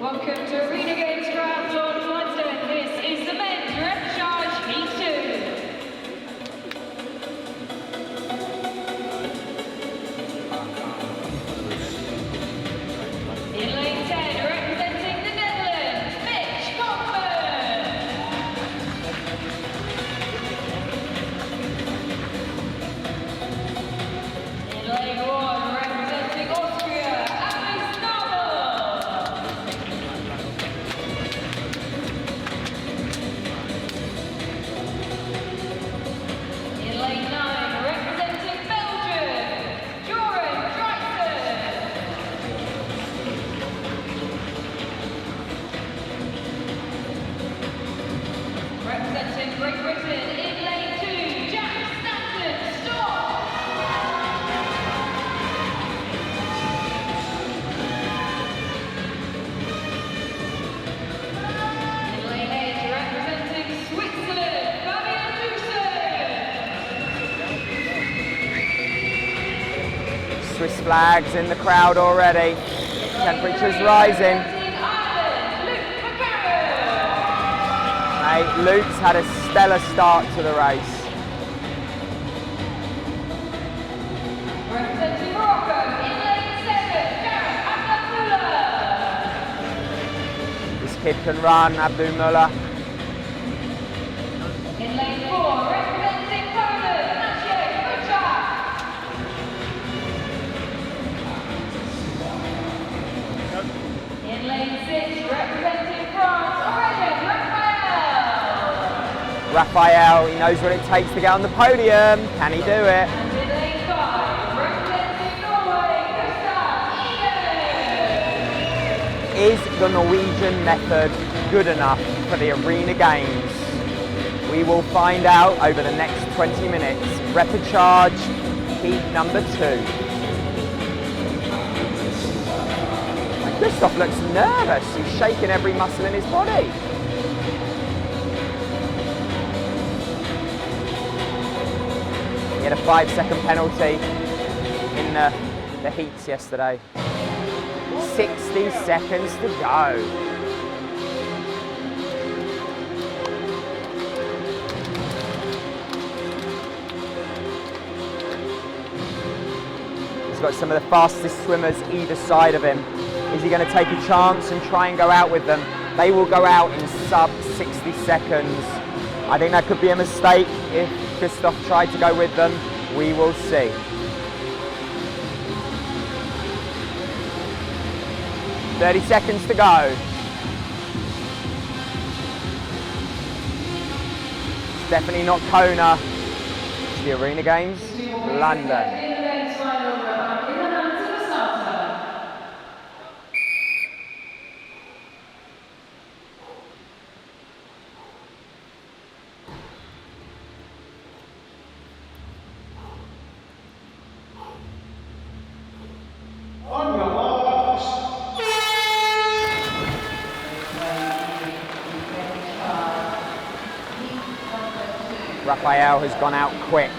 Welcome to Arena Games Triathlon London. This is the men's rep charge heat 2. In lane 10, representing the Netherlands, Mitch Kaufman. In lane 1, representing Austria, Alice Nobel. In lane 9, representing Belgium, Joran Dreisen. Representing Great Britain, in lane 2, Jack Stanton, stop. In lane 8, representing Switzerland, Fabian Dusen. Swiss flags in the crowd already. Temperatures rising. Representing Ireland, Luke McCarron. Mate, Luke's had a stellar start to the race. Representing Morocco, in lane 7, Gareth Abdullah. This kid can run, Abdul Mullah. In lane 4, representing Poland, Maciej Buczak. In lane 6, representing France, Aurélien Raphael. Raphael, he knows what it takes to get on the podium. Can he do it? And in lane 5, representing Norway, Gustav Iden. Is the Norwegian method good enough for the Arena Games? We will find out over the next 20 minutes. Rapid charge, heat number 2. And Gustav looks nervous. He's shaking every muscle in his body. He had a 5-second penalty in the heats yesterday. 60 seconds to go. He's got some of the fastest swimmers either side of him. Is he going to take a chance and try and go out with them? They will go out in sub 60 seconds. I think that could be a mistake if Gustav tried to go with them. We will see. "30 seconds to go. It's definitely not Kona. It's the Arena Games, London. In the men's final, in the hands of the starter. On your marks. Raphael has gone out quick.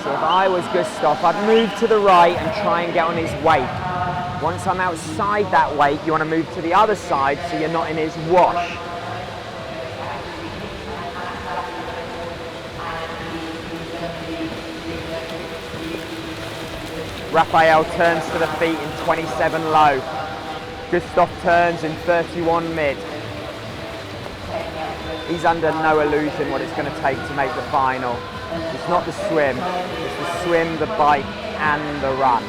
So if I was Gustav, I'd move to the right and try and get on his wake. Once I'm outside that wake, you want to move to the other side so you're not in his wash. Raphael turns to the feet in 27 low. Gustav turns in 31 mid. He's under no illusion what it's going to take to make the final. It's not the swim, it's the swim, the bike and the run.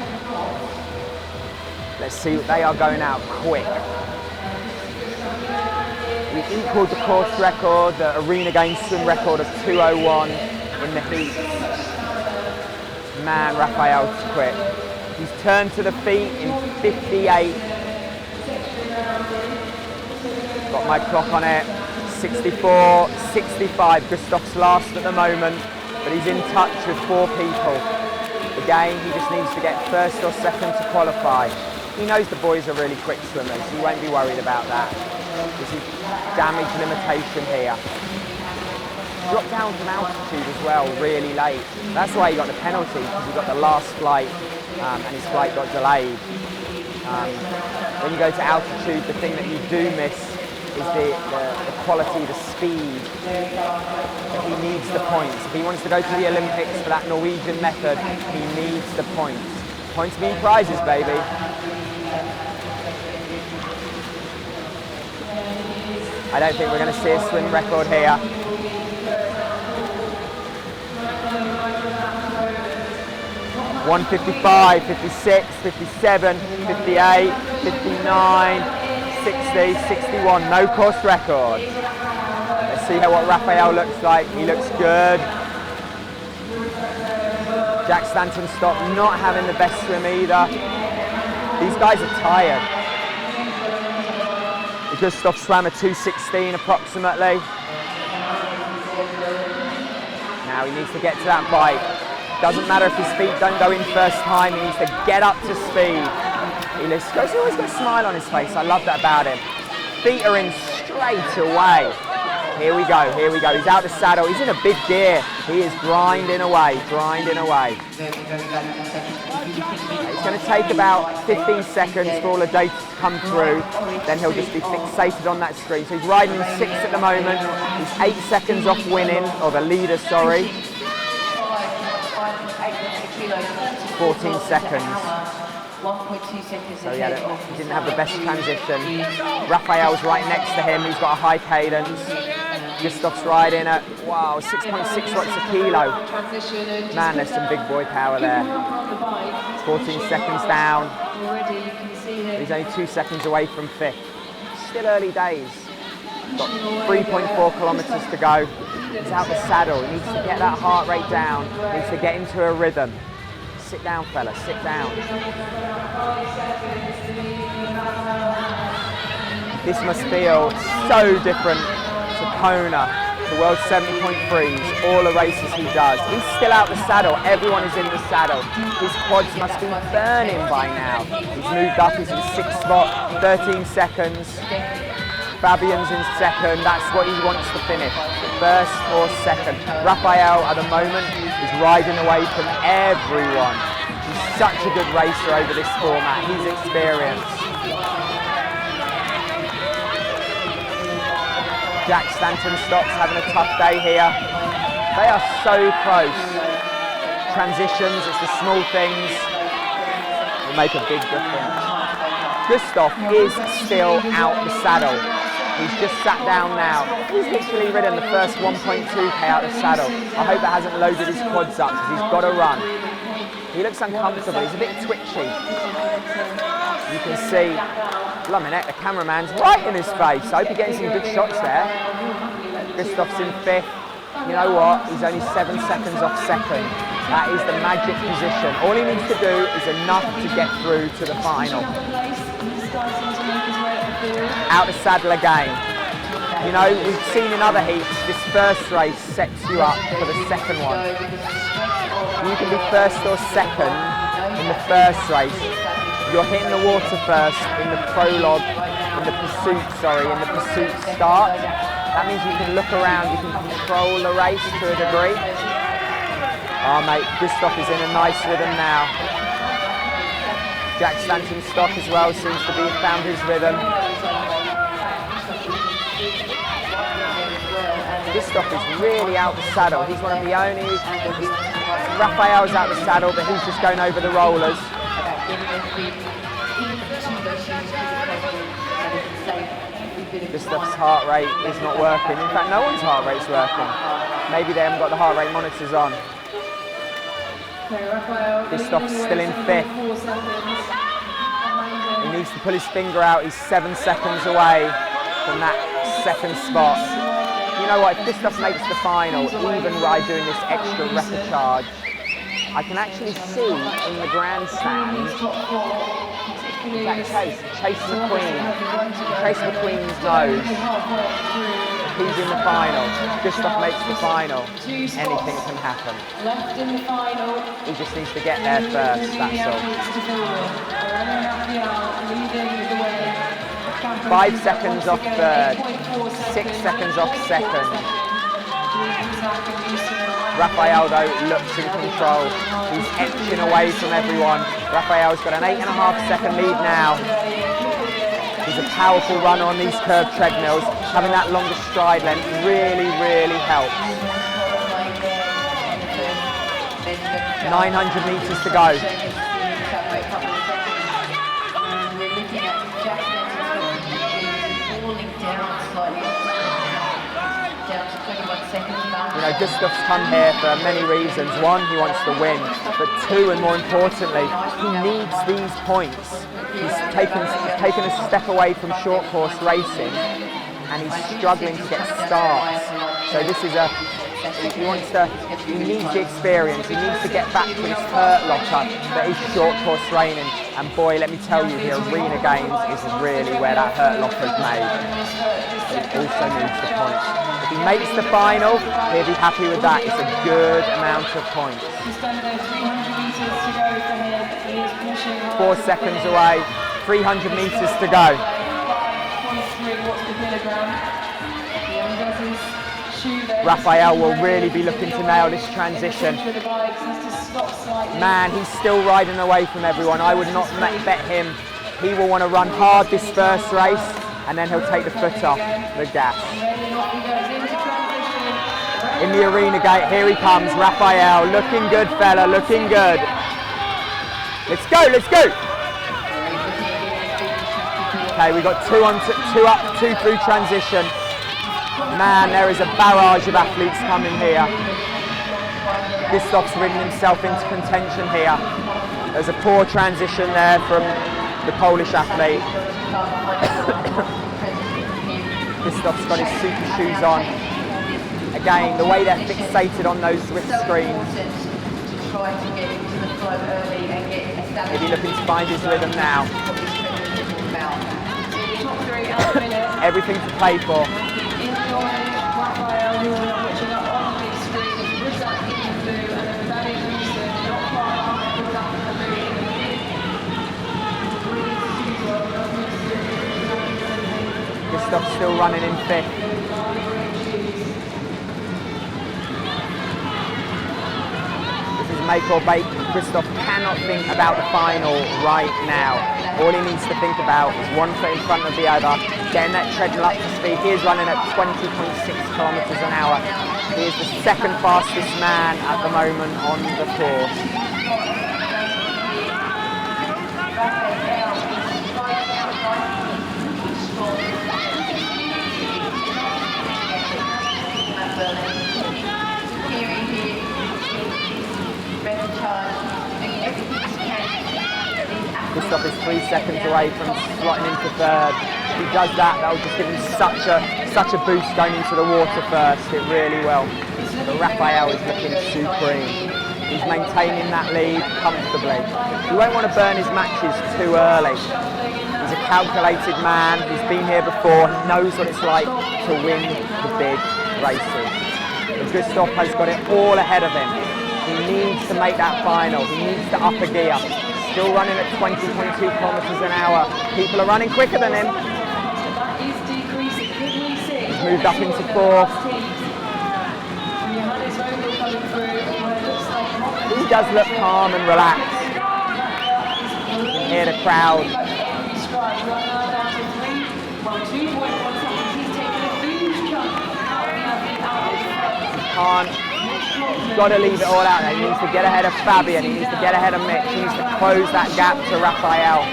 Let's see, they are going out quick. We equalled the course record, the Arena Games swim record of 2:01 in the heats. Man, Raphael's quick. He's turned to the feet in 58. Got my clock on it. 64, 65. Gustav's last at the moment, but he's in touch with 4 people. Again, he just needs to get first or second to qualify. He knows the boys are really quick swimmers. He won't be worried about that. This is damage limitation here. Dropped down from altitude as well, really late. That's why he got the penalty, because he got the last flight and his flight got delayed. when you go to altitude, the thing that you do miss is the quality, the speed. But he needs the points. If he wants to go to the Olympics for that Norwegian method, he needs the points. Points mean prizes, baby. I don't think we're going to see a swim record here. .155, 56, 57, 58, 59, 60, 61, no course record. Let's see what Raphael looks like. He looks good. Jack Stanton Stock not having the best swim either. These guys are tired. Gustav swam a 2:16 approximately. Now he needs to get to that bike. Doesn't matter if his feet don't go in first time, he needs to get up to speed. He's always got a smile on his face. I love that about him. Feet are in straight away. Here we go, here we go. He's out the saddle, he's in a big gear. He is grinding away, grinding away. It's going to take about 15 seconds for all the data to come through. Then he'll just be fixated on that screen. So he's riding in 6 at the moment. He's 8 seconds off winning, or the leader, sorry. 14 seconds. 1.2 seconds. So he didn't have the best transition. Raphael's right next to him. He's got a high cadence. Gustav's riding at, wow, 6.6 watts a kilo. Man, there's some big boy power there. 14 seconds down. He's only 2 seconds away from 5th. Still early days. Got 3.4 kilometers to go. He's out the saddle. He needs to get that heart rate down. He needs to get into a rhythm. Sit down, fella, sit down. This must feel so different to Kona, the World 70.3s, all the races he does. He's still out the saddle, everyone is in the saddle. His quads must be burning by now. He's moved up, he's in 6th spot, 13 seconds. Fabian's in 2nd, that's what he wants to finish, 1st or 2nd. Raphael at the moment is riding away from everyone. He's such a good racer over this format, he's experienced. Jack Stanton Stock's having a tough day here. They are so close. Transitions, it's the small things that make a big difference. Gustav is still out the saddle. He's just sat down now. He's literally ridden the first 1.2k out of the saddle. I hope it hasn't loaded his quads up because he's got to run. He looks uncomfortable, he's a bit twitchy. You can see, blimey heck, the cameraman's right in his face. I hope you're getting some good shots there. Gustav's in 5th. You know what? He's only 7 seconds off 2nd. That is the magic position. All he needs to do is enough to get through to the final. Out the saddle again. You know, we've seen in other heats, this first race sets you up for the second one. You can be 1st or 2nd in the first race. You're hitting the water first in the prologue, in the pursuit start. That means you can look around, you can control the race to a degree. Oh mate, Gustav is in a nice rhythm now. Jack Stanton Stock as well seems to be found his rhythm. Gustav is really out the saddle. He's one of the only, Raphael's out the saddle, but he's just going over the rollers. Gustav's heart rate is not working. In fact, no one's heart rate's working. Maybe they haven't got the heart rate monitors on. Gustav's still in 5th. He needs to pull his finger out. He's 7 seconds away from that 2nd spot. You know what, if Gustav makes the final, even by doing this extra record charge, I can actually see in the grandstand Chase McQueen. Chase McQueen's nose. He's in the final. Gustav makes the final. Anything can happen. He just needs to get there first, that's all. 5 seconds off 3rd. 6 seconds off 2nd. Raphael though looks in control. He's etching away from everyone. Raphael's got an 8.5 second lead now. He's a powerful runner on these curved treadmills. Having that longer stride length really, really helps. 900 metres to go. You know, Gustav's come here for many reasons. One, he wants to win, but two, and more importantly, he needs these points. He's taken a step away from short course racing, and he's struggling to get starts. So this is he needs the experience. He needs to get back to his hurt locker that is short course training. And boy, let me tell you, the Arena Games is really where that hurt locker is made. But he also needs the points. If he makes the final, he'll be happy with that. It's a good amount of points. 4 seconds away, 300 metres to go. Raphael will really be looking to nail this transition. Man, he's still riding away from everyone. I would not bet him. He will want to run hard this first race, and then he'll take the foot off the gas. In the Arena Gate, here he comes, Raphael. Looking good, fella, looking good. Let's go, let's go. Okay, we've got two up, two through transition. Man, there is a barrage of athletes coming here. Gustav's ridden himself into contention here. There's a poor transition there from the Polish athlete. Gustav's got his super shoes on. Again, the way they're fixated on those Swift screens. Maybe looking to find his rhythm now. Everything to play for. Gustav's still running in 5th. This is make or break. Gustav cannot think about the final right now. All he needs to think about is one foot in front of the other, getting that treadmill up to speed. He is running at 20.6 kilometres an hour. He is the second fastest man at the moment on the course. Gustav is 3 seconds away from slotting into 3rd. If he does that, that will just give him such a boost going into the water first. It really will. But Raphael is looking supreme. He's maintaining that lead comfortably. He won't want to burn his matches too early. He's a calculated man. He's been here before. He knows what it's like to win the big races. But Gustav has got it all ahead of him. He needs to make that final. He needs to up a gear. Still running at 20.2 kilometres an hour. People are running quicker than him. He's moved up into 4th. He does look calm and relaxed. You can hear the crowd. He's got to leave it all out there. He needs to get ahead of Fabian. He needs to get ahead of Mitch. He needs to close that gap to Raphael.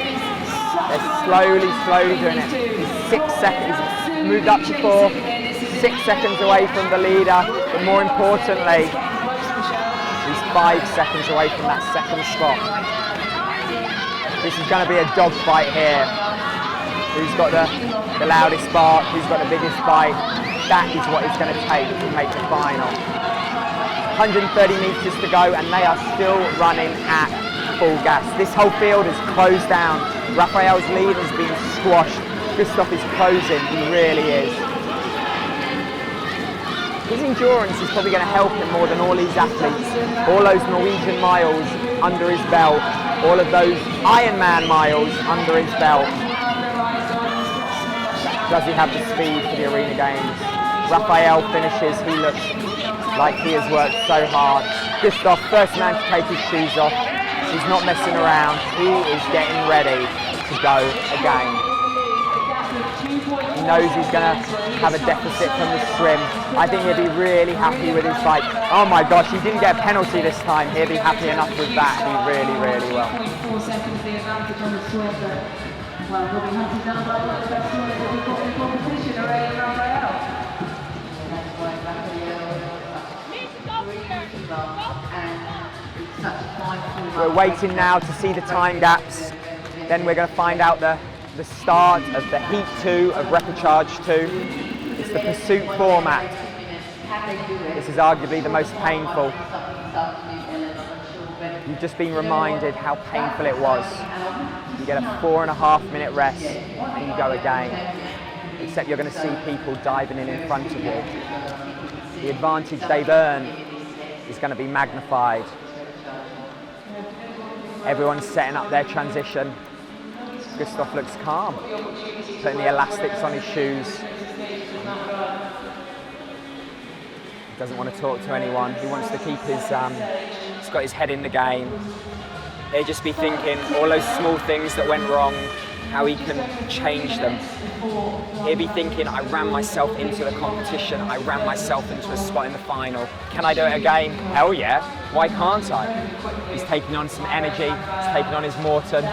They're slowly doing it. He's 6 seconds. He's moved up to 4. 6 seconds away from the leader. But more importantly, he's 5 seconds away from that second spot. This is going to be a dogfight here. Who's got the loudest bark? Who's got the biggest bite? That is what it's going to take to make the final. 130 metres to go, and they are still running at full gas. This whole field is closed down. Raphael's lead has been squashed. Gustav is closing, he really is. His endurance is probably going to help him more than all these athletes. All those Norwegian miles under his belt, all of those Ironman miles under his belt. Does he have the speed for the Arena Games? Raphael finishes, he looks like he has worked so hard. Gustav, first man to take his shoes off. He's not messing around. He is getting ready to go again. He knows he's going to have a deficit from the swim. I think he'll be really happy with his bike. Oh my gosh, he didn't get a penalty this time. He'll be happy enough with that. He really, really will. 4 seconds the advantage on the swim, but well, he'll be hunted down by one of the best swimmers that we've got in the competition already, Raphael. That's why Raphael We're waiting now to see the time gaps. Then we're going to find out the start of the Heat 2 of Repechage 2. It's the pursuit format. This is arguably the most painful. You've just been reminded how painful it was. You get a 4.5 minute rest and you go again. Except you're going to see people diving in front of you. The advantage they've earned is going to be magnified. Everyone's setting up their transition. Gustav looks calm, putting the elastics on his shoes. He doesn't want to talk to anyone. He wants to keep his, he's got his head in the game. He'll just be thinking all those small things that went wrong, how he can change them. He'll be thinking, I ran myself into the competition, I ran myself into a spot in the final. Can I do it again? Hell yeah, why can't I? He's taking on some energy, he's taking on his Morton.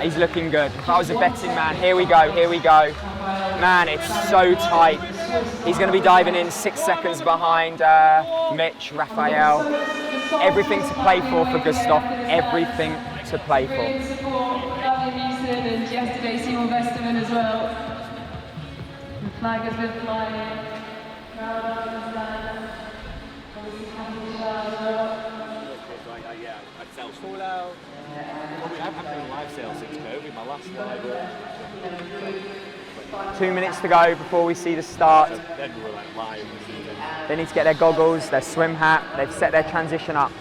He's looking good. If I was a betting man, here we go, here we go. Man, it's so tight. He's going to be diving in 6 seconds behind Mitch, Raphael. Everything to play for Gustav, everything to play for. And yesterday, Simon Westerman as well. The flag has been flying. I'd sell full out. I've been live sales since COVID, my last live. 2 minutes to go before we see the start. Then we were like live. They need to get their goggles, their swim hat, they've set their transition up.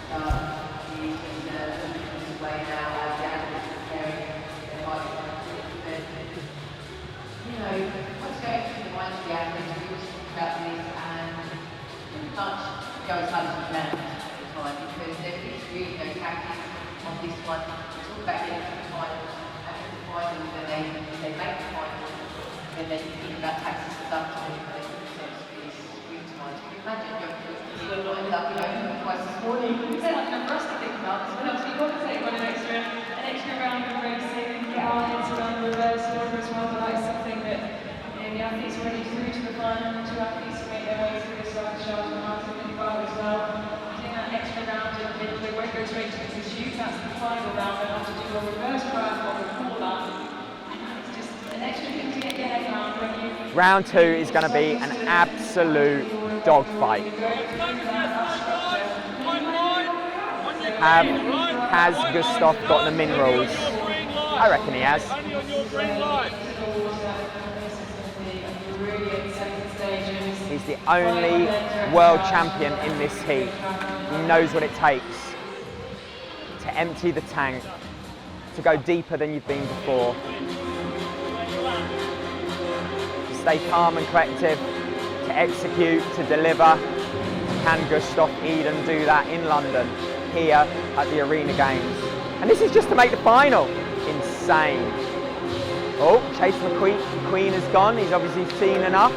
And then you think about taxes and stuff, and then it's screen time. Can you imagine you're lined up, twice this morning? It's like enough for us to think about, because what else have you got to take on an extra round of racing, get our heads around the reverse order as well, but that's something that the athletes are already through to the final, and 2 athletes have made their way through this last shot and Martin and Bob as well. Doing that extra round in the middle, they won't go straight to the shoot, that's the final round, they'll have to do a reverse triathlon before that. It's just an extra thing to get your head around when you... Round 2 is going to be an absolute dogfight. Has Gustav got the minerals? I reckon he has. He's the only world champion in this heat. He knows what it takes to empty the tank, to go deeper than you've been before. To stay calm and collective, to execute, to deliver. Can Gustav Iden do that in London, here at the Arena Games? And this is just to make the final. Insane. Oh, Chase McQueen has gone. He's obviously seen enough.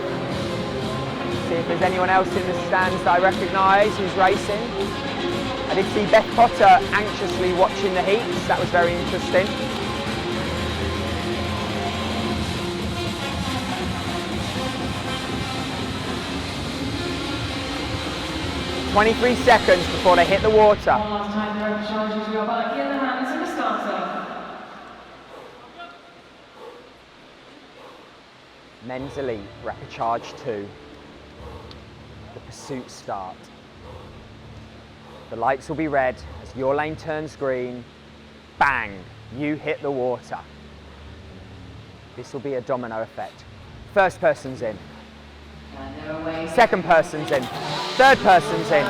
See if there's anyone else in the stands that I recognise who's racing. I did see Beth Potter anxiously watching the heats. That was very interesting. "23 seconds before they hit the water." One last time, the Repechage will go back in the hands of the starter. Men's Elite Repechage 2. The pursuit start. The lights will be red as your lane turns green. Bang! You hit the water. This will be a domino effect. First person's in. Second person's in. Third person's in.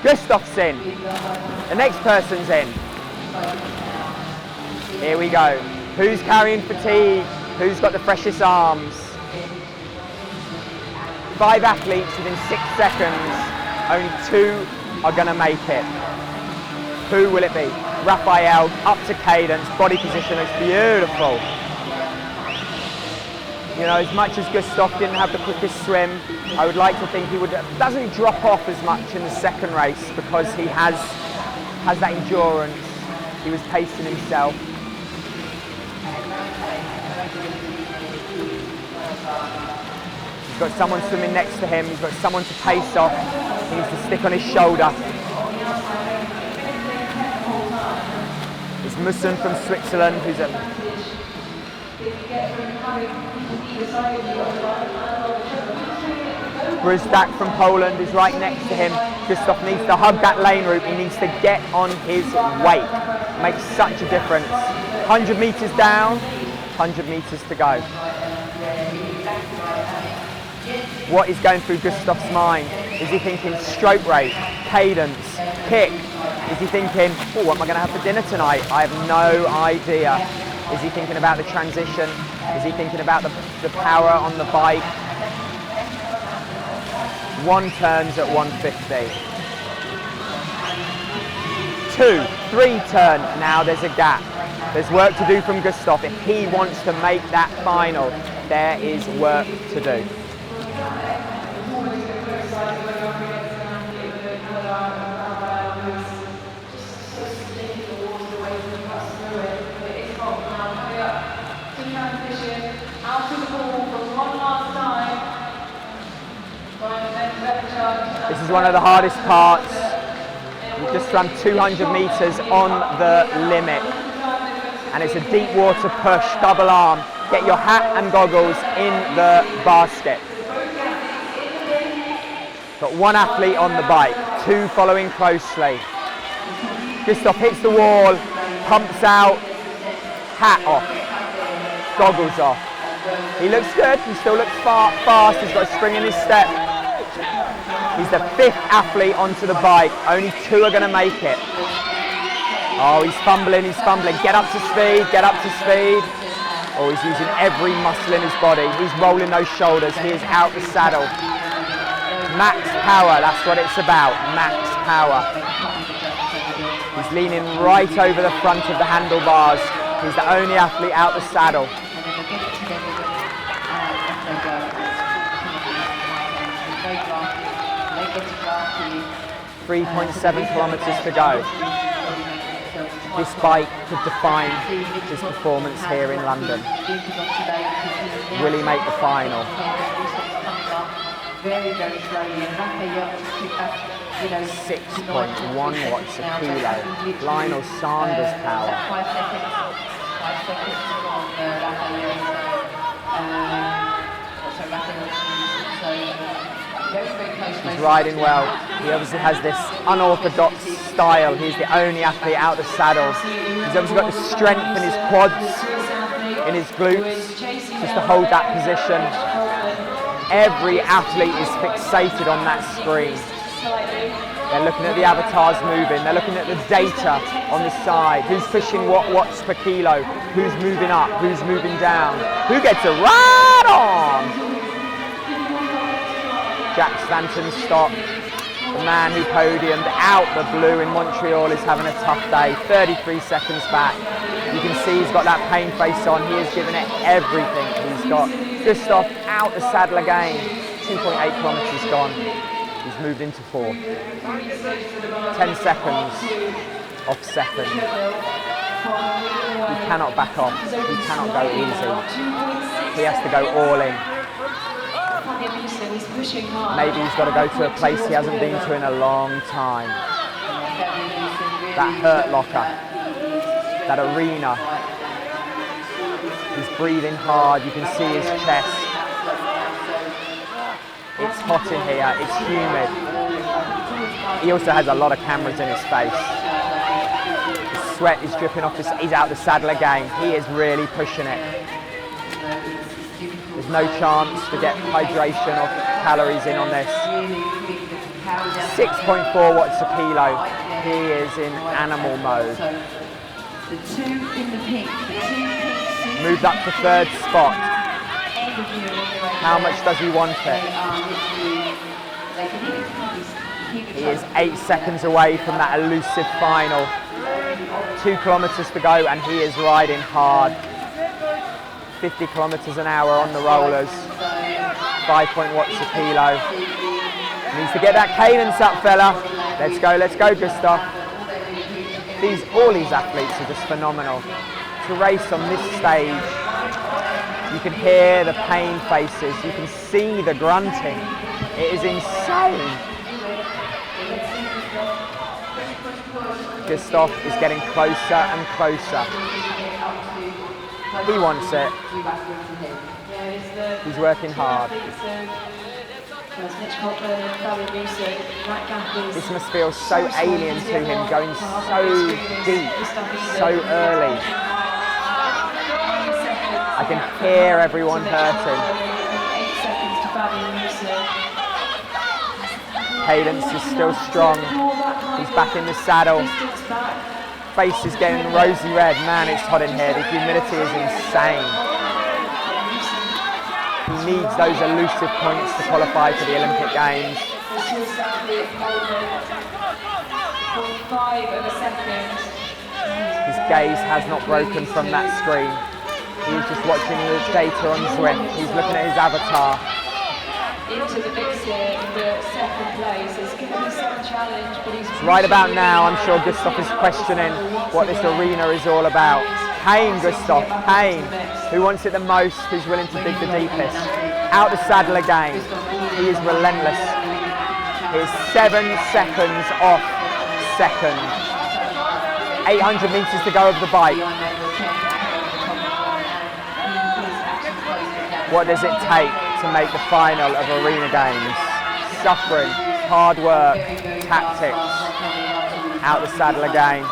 Gustav's in. The next person's in. Here we go. Who's carrying fatigue? Who's got the freshest arms? 5 athletes within 6 seconds. Only 2 are going to make it. Who will it be? Raphael up to cadence. Body position looks beautiful. You know, as much as Gustav didn't have the quickest swim, I would like to think he doesn't drop off as much in the second race because he has that endurance. He was pacing himself. He's got someone swimming next to him. He's got someone to pace off. He needs to stick on his shoulder. It's Mussen from Switzerland, who's a Gustav from Poland is right next to him. Gustav needs to hug that lane route. He needs to get on his wake. Makes such a difference. 100 metres down, 100 metres to go. What is going through Gustav's mind? Is he thinking stroke rate, cadence, kick? Is he thinking, oh, what am I going to have for dinner tonight? I have no idea. Is he thinking about the transition? Is he thinking about the power on the bike? One turns at 150. 2, 3 turn. Now there's a gap. There's work to do from Gustav. If he wants to make that final, there is work to do. This is one of the hardest parts. We've just swam 200 metres on the limit. And it's a deep water push, double arm. Get your hat and goggles in the basket. Got one athlete on the bike, 2 following closely. Gustav hits the wall, pumps out, hat off, goggles off. He looks good, he still looks fast, he's got a spring in his step. He's the 5th athlete onto the bike, only 2 are going to make it. Oh, he's fumbling, get up to speed, get up to speed. Oh, he's using every muscle in his body, he's rolling those shoulders, he is out the saddle. Max power, that's what it's about, max power. He's leaning right over the front of the handlebars. He's the only athlete out the saddle. 3.7 kilometres to go. This bike could define his performance here in London. Will he make the final? Very, very slowly, and Raphael just picked up, 6.1 watts a kilo. Lionel Sanders power. 5 seconds. 5 seconds on Raphael. So Raphael, so very, very close. He's riding well. He obviously has this unorthodox style. He's the only athlete out the saddle. He's obviously got the strength in his quads, in his glutes, just to hold that position. Every athlete is fixated on that screen. They're looking at the avatars moving, they're looking at the data on the side. Who's pushing what watts per kilo? Who's moving up? Who's moving down? Who gets a ride on? Jack Stanton's stop. The man who podiumed out the blue in Montreal is having a tough day. 33 seconds back. You can see he's got that pain face on. He is giving it everything he's got. Gustav out the saddle again. 2.8 kilometres gone. He's moved into 4. 10 seconds off second. He cannot back off. He cannot go easy. He has to go all in. Maybe he's got to go to a place he hasn't been to in a long time. That Hurt Locker. That arena. He's breathing hard, you can see his chest. It's hot in here, it's humid. He also has a lot of cameras in his face. The sweat is dripping off he's out the saddle again. He is really pushing it. There's no chance to get hydration or calories in on this. 6.4 watts a kilo. He is in animal mode. The 2 in the pink, moved up to 3rd spot. How much does he want it? He is 8 seconds away from that elusive final. 2 kilometres to go and he is riding hard. 50 kilometers an hour on the rollers, 5 watts a kilo. Needs to get that cadence up, fella. Let's go, Gustav. All these athletes are just phenomenal. To race on this stage, you can hear the pain faces, you can see the grunting. It is insane. Gustav is getting closer and closer. He wants it. He's working hard. This must feel so alien to him, going so deep, so early. I can hear everyone hurting. Cadence is still strong. He's back in the saddle. Face is getting rosy red. Man, it's hot in here. The humidity is insane. He needs those elusive points to qualify for the Olympic Games. His gaze has not broken from that screen. He's just watching the data on Zwift. He's looking at his avatar. Into the mix here in the second place. It's going to be some challenge, but he's right about now, I'm sure Gustav is questioning what this arena is all about. Pain, Gustav, pain. Who wants it the most? Who's willing to dig the deepest? Out the saddle again. He is relentless. He is 7 seconds off second. 800 meters to go of the bike. What does it take to make the final of Arena Games? Suffering, hard work, tactics. Out the saddle again.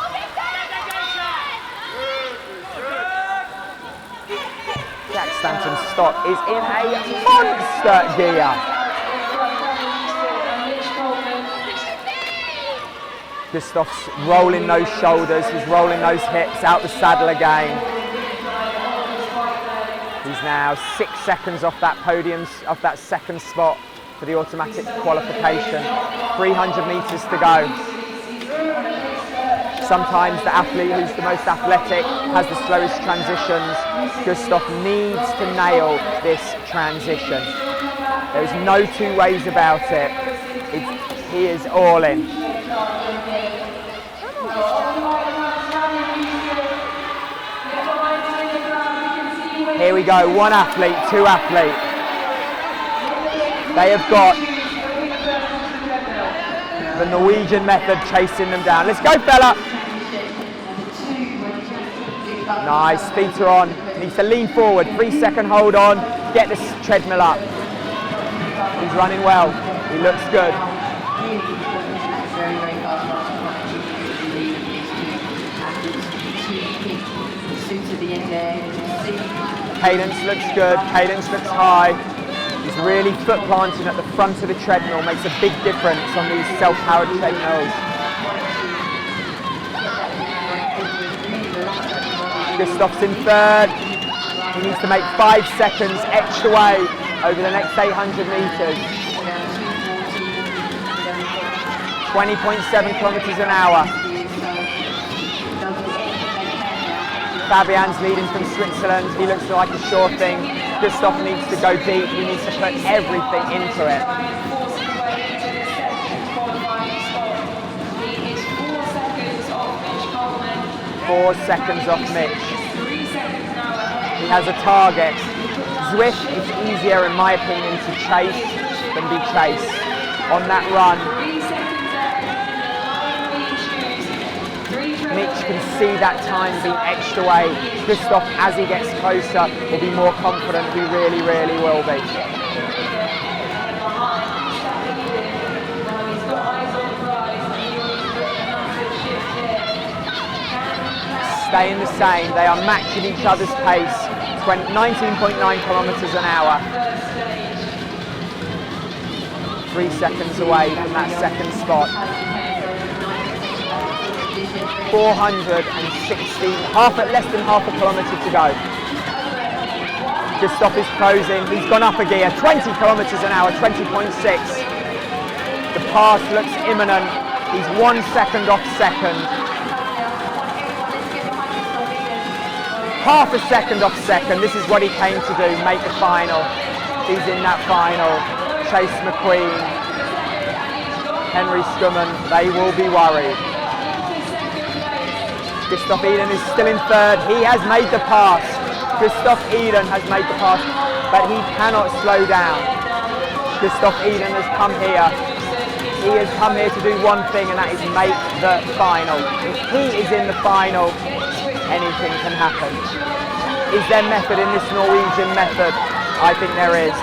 Jack Stanton's stock is in a monster gear. Gustav's rolling those shoulders, he's rolling those hips, out the saddle again. He's now 6 seconds off that podium, off that second spot for the automatic qualification. 300 meters to go. Sometimes the athlete who's the most athletic has the slowest transitions. Gustav needs to nail this transition. There's no two ways about it. He is all in. Here we go, one athlete, two athlete. They have got the Norwegian method chasing them down. Let's go, fella. Nice, feet are on. Needs to lean forward, 3-second hold on, get this treadmill up. He's running well, he looks good. Cadence looks good, cadence looks high. He's really foot planting at the front of the treadmill, makes a big difference on these self-powered treadmills. Gustav's in third. He needs to make 5 seconds extra way over the next 800 meters. 20.7 kilometers an hour. Fabian's leading from Switzerland. He looks like a sure thing. Gustav needs to go deep. He needs to put everything into it. He is 4 seconds off Mitch Coleman. 4 seconds off Mitch. 3 seconds now ahead. He has a target. Zwift is easier, in my opinion, to chase than be chased. On that run, 3 seconds ahead. Mitch can see that time being extra way. Gustav, as he gets closer, will be more confident. He really, really will be. Staying the same, they are matching each other's pace. 19.9 kilometers an hour. 3 seconds away from that second spot. 460, less than half a kilometre to go. Gustav is closing, he's gone up a gear, 20 kilometres an hour, 20.6. The pass looks imminent, he's 1 second off second. half a second off second. This is what he came to do, make the final. He's in that final. Chase McQueen, Henry Skumman, they will be worried. Gustav Iden is still in third. He has made the pass. Gustav Iden has made the pass, but he cannot slow down. Gustav Iden has come here. He has come here to do one thing, and that is make the final. If he is in the final, anything can happen. Is there method in this Norwegian method? I think there is.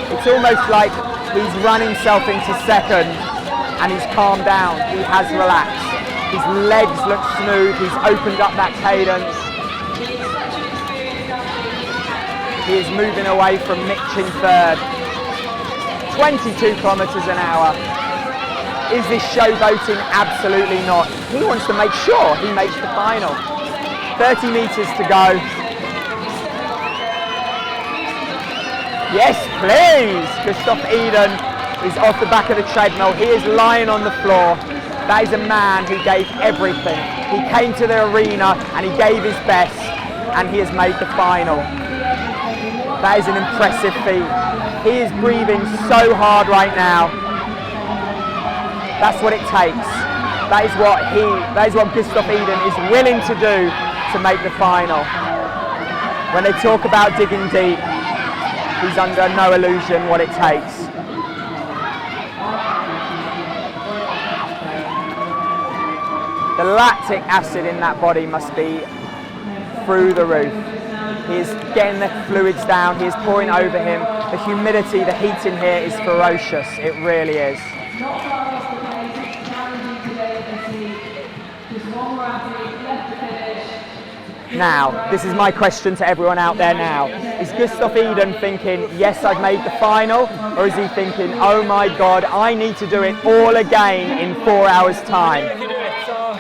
It's almost like he's run himself into second and he's calmed down. He has relaxed. His legs look smooth. He's opened up that cadence. He is moving away from Mitch in third. 22 kilometers an hour. Is this showboating? Absolutely not. He wants to make sure he makes the final. 30 meters to go. Yes, please. Gustav Iden is off the back of the treadmill. He is lying on the floor. That is a man who gave everything. He came to the arena and he gave his best, and he has made the final. That is an impressive feat. He is breathing so hard right now. That's what it takes. That is what Gustav Iden is willing to do to make the final. When they talk about digging deep, he's under no illusion what it takes. The lactic acid in that body must be through the roof. He is getting the fluids down, he is pouring over him. The humidity, the heat in here is ferocious, it really is. Now, this is my question to everyone out there now. Is Gustav Iden thinking, yes, I've made the final? Or is he thinking, oh my God, I need to do it all again in 4 hours' time? I can do it, so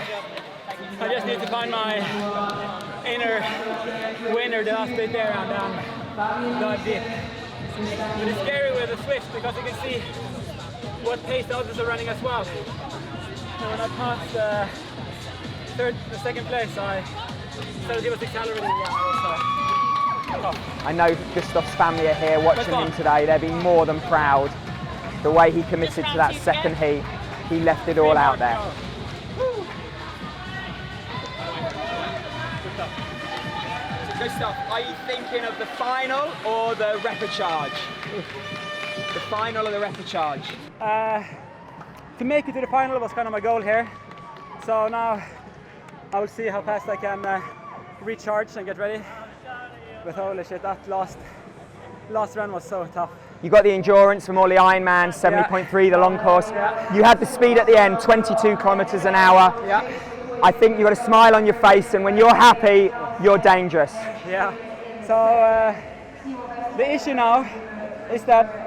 I just need to find my inner winner, the last bit there, and dive deep. But it's scary with the Swift because you can see what pace the others are running as well. So when I passed the second place, I started was accelerating. I know Gustav's family are here watching him today. They'll be more than proud. The way he committed to that second heat, he left it all out there. Gustav, are you thinking of the final or the repechage? The final or the repechage? To make it to the final was kind of my goal here. So now I will see how fast I can recharge and get ready. But holy shit, that last run was so tough. You got the endurance from all the Ironman, 70.3, the long course. Yeah. You had the speed at the end, 22 kilometers an hour. Yeah. I think you got a smile on your face, and when you're happy, you're dangerous. Yeah. So the issue now is that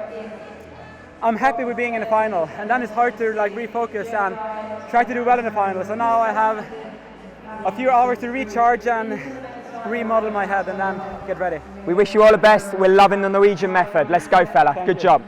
I'm happy with being in the final, and then it's hard to like refocus and try to do well in the final. So now I have a few hours to recharge and remodel my head and then get ready. We wish you all the best. We're loving the Norwegian method. Let's go, fella. Good job.